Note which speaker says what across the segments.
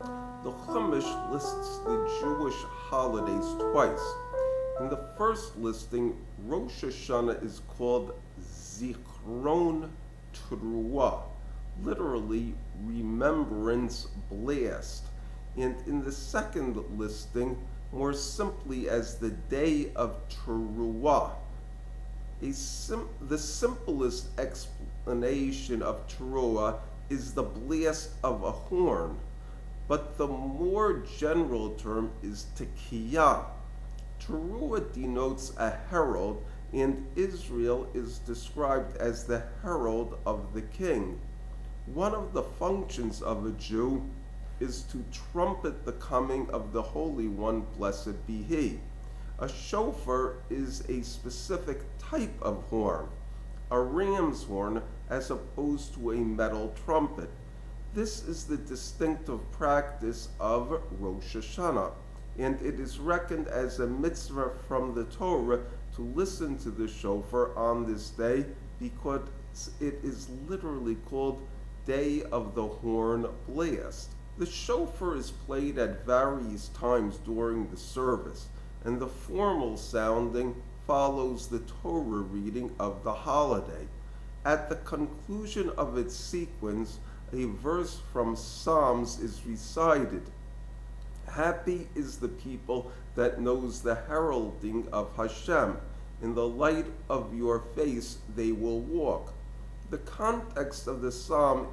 Speaker 1: The Chumash lists the Jewish holidays twice. In the first listing, Rosh Hashana is called Zichron Teruah, literally remembrance blast, and in the second listing, more simply as the Day of Teruah. The simplest explanation of Teruah is the blast of a horn, but the more general term is Tekiyah. Teruah denotes a herald, and Israel is described as the herald of the king. One of the functions of a Jew is to trumpet the coming of the Holy One, blessed be He. A shofar is a specific type of horn, a ram's horn as opposed to a metal trumpet. This is the distinctive practice of Rosh Hashanah, and it is reckoned as a mitzvah from the Torah to listen to the shofar on this day because it is literally called Day of the Horn Blast. The shofar is played at various times during the service, and the formal sounding follows the Torah reading of the holiday. At the conclusion of its sequence, a verse from Psalms is recited. Happy is the people that knows the heralding of Hashem. In the light of your face they will walk. The context of the psalm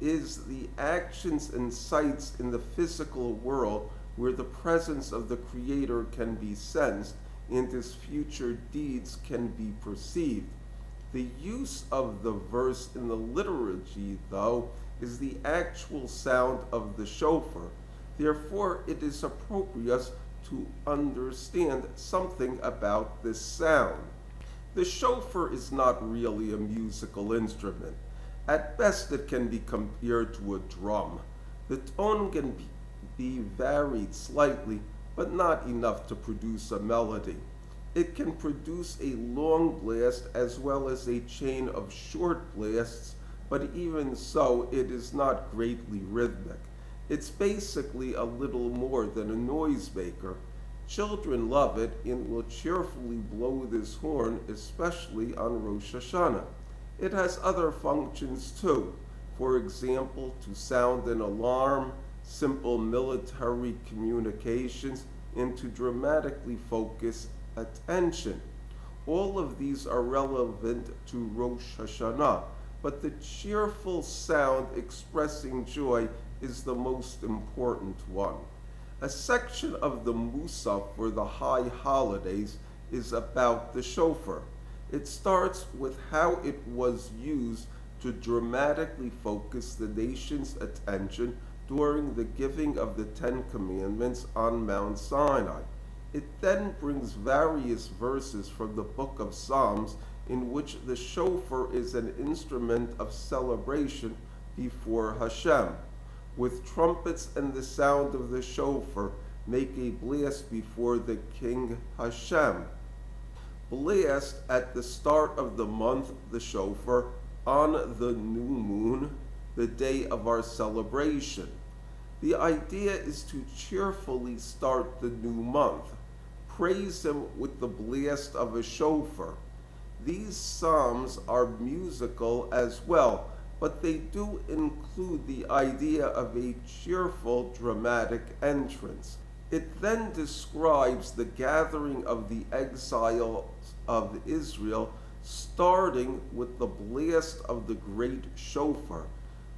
Speaker 1: is the actions and sights in the physical world where the presence of the Creator can be sensed and His future deeds can be perceived. The use of the verse in the liturgy, though, is the actual sound of the shofar. Therefore, it is appropriate to understand something about this sound. The shofar is not really a musical instrument. At best, it can be compared to a drum. The tone can be varied slightly, but not enough to produce a melody. It can produce a long blast as well as a chain of short blasts, but even so, it is not greatly rhythmic. It's basically a little more than a noisemaker. Children love it and will cheerfully blow this horn, especially on Rosh Hashanah. It has other functions too. For example, to sound an alarm, simple military communications, and to dramatically focus attention. All of these are relevant to Rosh Hashanah, but the cheerful sound expressing joy is the most important one. A section of the Musaf for the high holidays is about the shofar. It starts with how it was used to dramatically focus the nation's attention during the giving of the Ten Commandments on Mount Sinai. It then brings various verses from the book of Psalms in which the shofar is an instrument of celebration before Hashem. With trumpets and the sound of the shofar, make a blast before the King Hashem. Blast at the start of the month, the shofar, on the new moon, the day of our celebration. The idea is to cheerfully start the new month. Praise Him with the blast of a shofar. These psalms are musical as well, but they do include the idea of a cheerful, dramatic entrance. It then describes the gathering of the exiles of Israel, starting with the blast of the great shofar.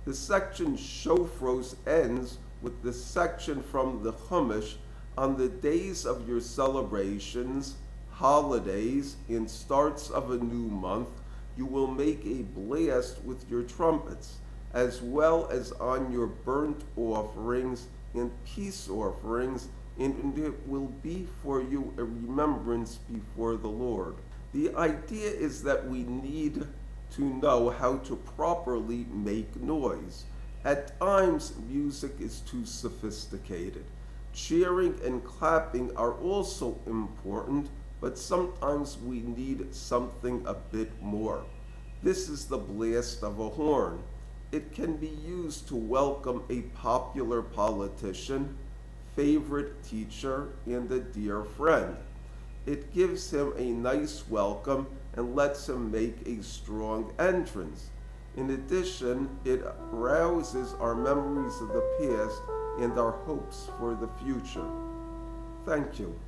Speaker 1: The section Shofros ends with the section from the Chumash on the days of your celebrations, holidays, and starts of a new month. You will make a blast with your trumpets, as well as on your burnt offerings and peace offerings, and it will be for you a remembrance before the Lord. The idea is that we need to know how to properly make noise. At times, music is too sophisticated. Cheering and clapping are also important, but sometimes we need something a bit more. This is the blast of a horn. It can be used to welcome a popular politician, favorite teacher, and a dear friend. It gives him a nice welcome and lets him make a strong entrance. In addition, it rouses our memories of the past and our hopes for the future. Thank you.